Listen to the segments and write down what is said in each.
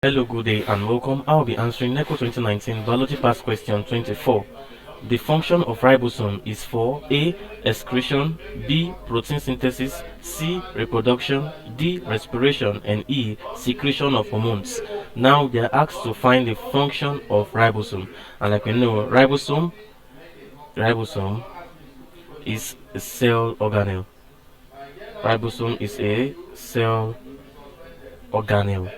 Hello, good day and welcome. I'll be answering NECO 2019 Biology Past Question 24. The function of ribosome is for A. Excretion, B. Protein synthesis, C. Reproduction, D. Respiration, and E. Secretion of hormones. Now they are asked to find the function of ribosome, and like we know, ribosome is a cell organelle. Ribosome is a cell organelle.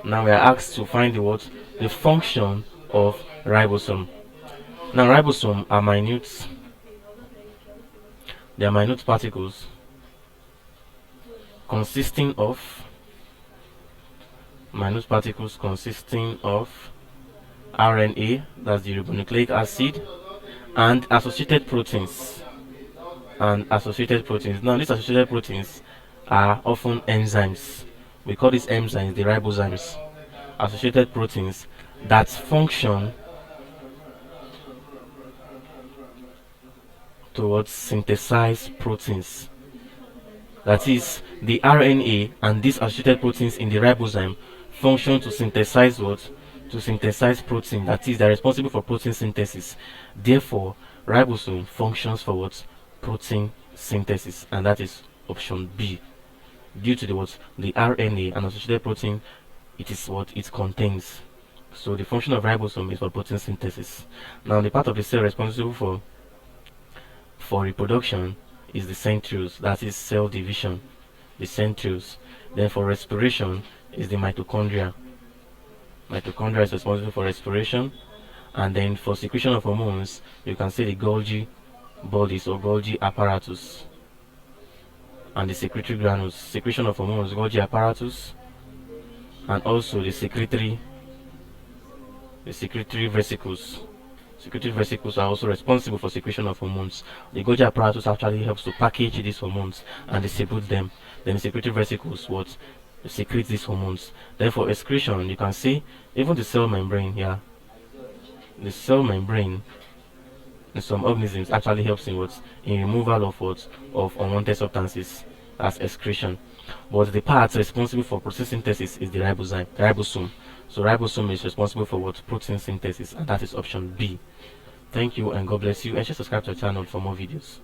Now we are asked to find the function of ribosome. Now ribosome are minute. They are minute particles consisting of RNA, that's the ribonucleic acid, and associated proteins. Now these associated proteins are often enzymes. We call these enzymes the ribozymes. Associated proteins that function towards synthesize proteins. That is, the RNA and these associated proteins in the ribozyme function to synthesize what? To synthesize protein. That is, they're responsible for protein synthesis. Therefore, ribosome functions for what? Protein synthesis, and that is option B. Due to the RNA and associated protein, it is what it contains. So the function of ribosome is for protein synthesis. Now the part of the cell responsible for reproduction is the centrioles, that is cell division, the centrioles. Then for respiration is the mitochondria. Mitochondria is responsible for respiration. And then for secretion of hormones, you can say the Golgi bodies or Golgi apparatus, and the secretory granules. Secretion of hormones, Golgi apparatus, and also the secretory vesicles. Secretory vesicles are also responsible for secretion of hormones. The Golgi apparatus actually helps to package these hormones and distribute them. Then the secretory vesicles secrete these hormones. Therefore, excretion, you can see even the cell membrane here. The cell membrane in some organisms actually helps in removal of unwanted substances. That's excretion. But the part responsible for protein synthesis is the ribosome. So ribosome is responsible for protein synthesis, and that is option B. Thank you and God bless you, and just subscribe to our channel for more videos.